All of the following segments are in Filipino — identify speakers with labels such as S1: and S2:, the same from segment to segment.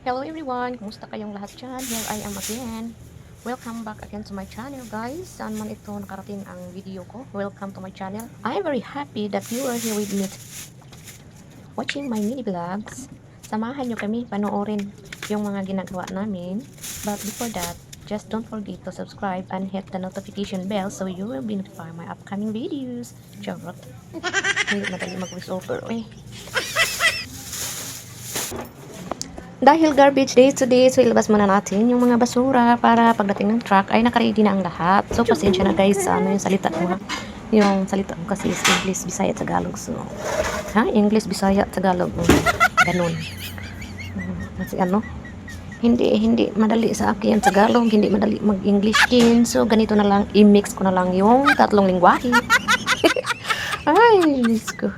S1: Hello everyone! Kumusta kayong lahat dyan? Here I am again. Welcome back again to my channel guys. Saan man ito nakarating ang video ko. Welcome to my channel. I'm very happy that you are here with me watching my mini vlogs. Samahan nyo kami panoorin yung mga ginagawa namin. But before that, just don't forget to subscribe and hit the notification bell so you will be notified my upcoming videos. Charot. Hindi madali mag-voice over eh. Dahil garbage day today, so ilabas muna natin yung mga basura para pagdating ng truck ay nakaready na ang lahat. So pasensya na guys sa ano yung salita ko ha. Yung salita ko kasi is English, Bisaya, Tagalog. So, English, Bisaya, Tagalog. Ganun. Kasi ano, hindi madali sa akin yung Tagalog, hindi madali mag-English din. So ganito na lang, i-mix ko na lang yung tatlong lingwahe. Ay, Diyos ko.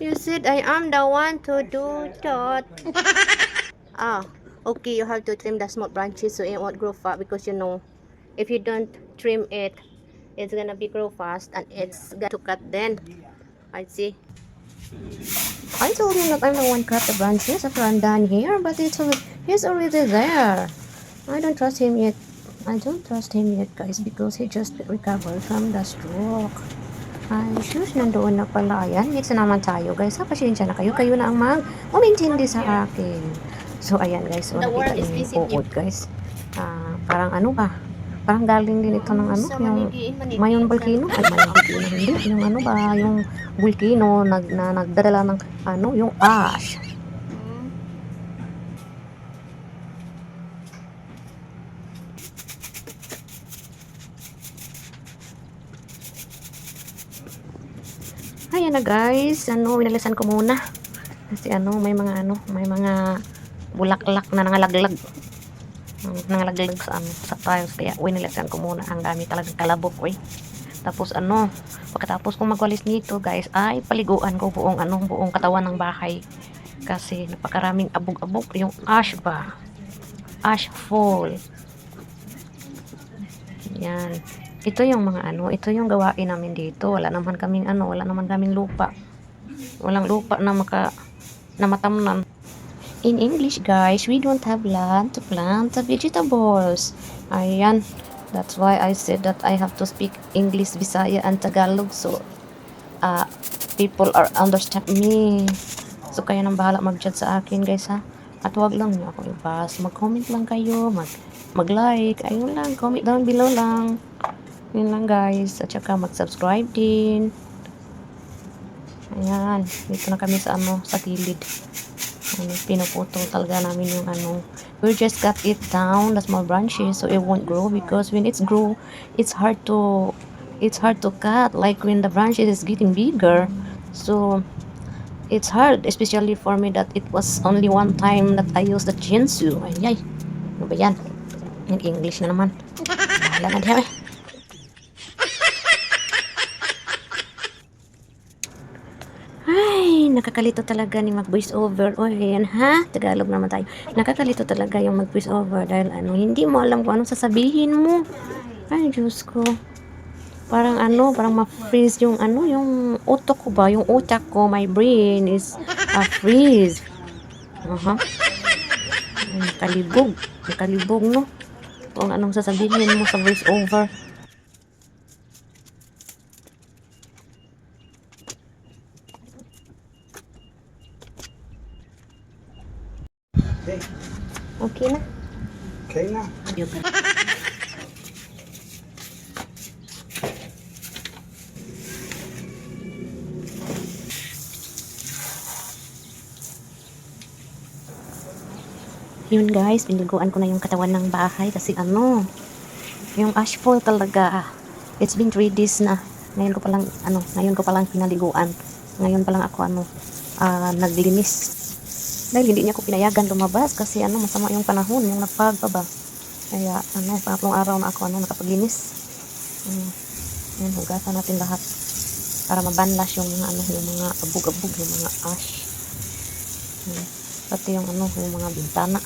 S1: You said I am the one to do that. Okay, you have to trim the small branches so it won't grow fast because you know, if you don't trim it, it's gonna be grow fast and it's got to cut then. I see. I told him that I'm the one cut the branches after I'm done here, but he's already there. I don't trust him yet. I don't trust him yet guys because he just recovered from the stroke. Ay, sus, nandoon na pala. Ayan, next na naman tayo, guys. Pasensya na kayo. Kayo na ang umintindi sa akin. So, ayan, guys. So, nakita niyo yung uod, guys. Parang ano ba? Parang galing din ito ng ano, yung Mayon Volcano. Ay, Mayon Volcano, hindi. Yung ano ba, yung volcano na nagdadala ng ano, yung ash. Ayan na guys, winalisan ko muna. Kasi may mga bulaklak na nangalaglag. Nangalaglag sa tiles. Kaya winalisan ko muna. Ang dami talagang kalabok Tapos pagkatapos kong magwalis nito guys, ay paliguan ko buong katawan ng bahay. Kasi napakaraming abog-abog yung ash ba. Ash fall. Yan. Ito yung mga ito yung gawain namin dito. Wala naman kaming lupa. Walang lupa na matamnan. In English, guys, we don't have land to plant the vegetables. Ayan. That's why I said that I have to speak English, Bisaya, and Tagalog so people are understand me. So kayo nang bahala mag-chat sa akin, guys, ha. At wag lang niyo ako ibas. Mag-comment lang kayo, mag-like. Ayun lang, comment down below lang. Yun lang guys. At saka mag-subscribe din. Ayan. Dito na kami sa sa gilid. Pinuputol talaga namin yung we just cut it down, the small branches, so it won't grow because when it's grow, it's hard to cut like when the branches is getting bigger. So it's hard, especially for me that it was only one time that I used the chainsaw. Ay, ano ba yan? Yung English na naman. Bahala na diyan Nakakalito talaga ni mag-voice over. O, ayan ha, Tagalog naman tayo. Nakakalito talaga yung mag-voice over dahil hindi mo alam kung anong sasabihin mo. Ay, Diyos ko. Parang parang ma-freeze yung yung utak ko ba, yung utak ko, my brain is freeze. Nakalibog, no? Kung anong sasabihin mo sa voice over. Okay na.
S2: Okay na.
S1: Yun guys, piniliguan ko na yung katawan ng bahay kasi yung ashfall talaga. It's been 3 days na. Ngayon ko palang pinaliguan. Ngayon pa lang ako naglinis. Dahil hindi niya ako pinayagan lumabas kasi masama yung panahon, yung nagpagbaba. Kaya pangatlong araw na ako nakapaglinis. Yan, hugasan natin lahat para mabanlas yung mga yung mga abog-abog, yung mga ash. Pati yung yung mga bintana.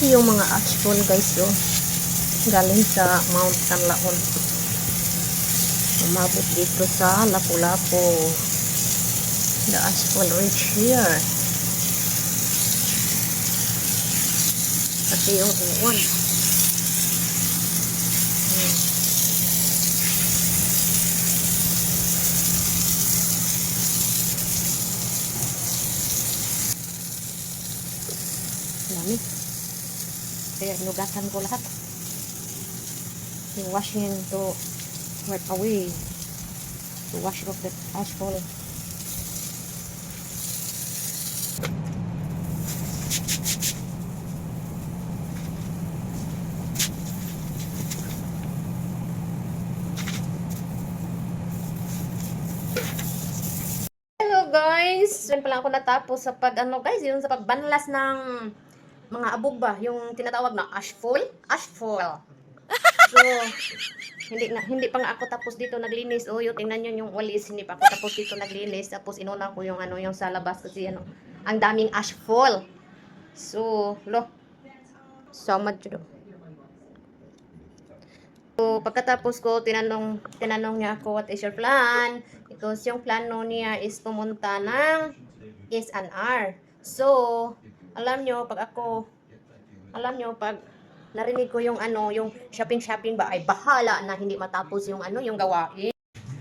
S1: yung mga ashfall guys, oh. Galing sa Mount Canlaon. Umabot dito sa Lapu-Lapu. The ashfall reach here. Pati yung uwan. Dami. Kaya nugatan ko lahat. Yung washing to wipe away. To wash off the ashfall. Hello guys! Yun pala ako natapos sa guys, yung sa pagbanlas ng mga abog ba, yung tinatawag na ashfall. So, hindi pa nga ako tapos dito naglinis. Oh, yung tingnan niyo yung walis, hindi pa ako tapos dito naglinis. Tapos inuna ko yung yung sa labas kasi ang daming ashfall. So, so much do. So, pagkatapos ko, tinanong niya ako, what is your plan? Because yung plano niya is pumunta ng S&R. So, alam nyo, pag narinig ko yung yung shopping ba, ay bahala na hindi matapos yung yung gawain.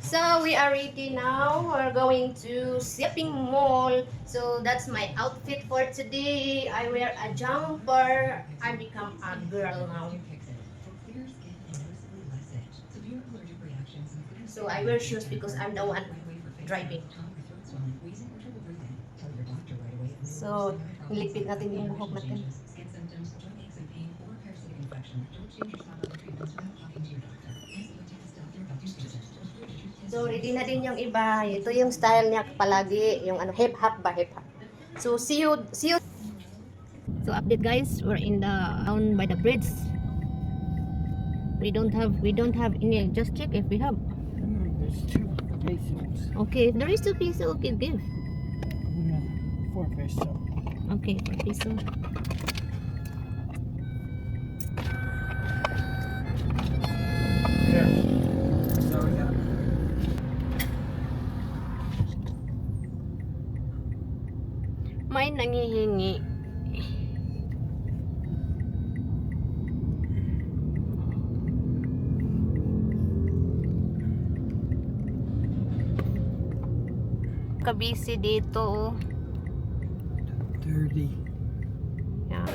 S1: So, we are ready now. We're going to shopping mall. So, that's my outfit for today. I wear a jumper. I become a girl now. So I wear shoes because I'm the one driving. So, nilipit natin yung buhok natin. So, ready na din yung iba. Ito yung style niya palagi. Yung hip hop. So, see you. So, update guys. We're in down by the bridge. We don't have any. Just check if we have.
S2: There's 2 pesos.
S1: Okay, if there is 2 peso, okay, give.
S2: 4 peso.
S1: Okay, 4 peso.
S2: Here. So, yeah.
S1: May nangihingi. Kabisi dito, oh.
S2: 30.
S1: Yeah.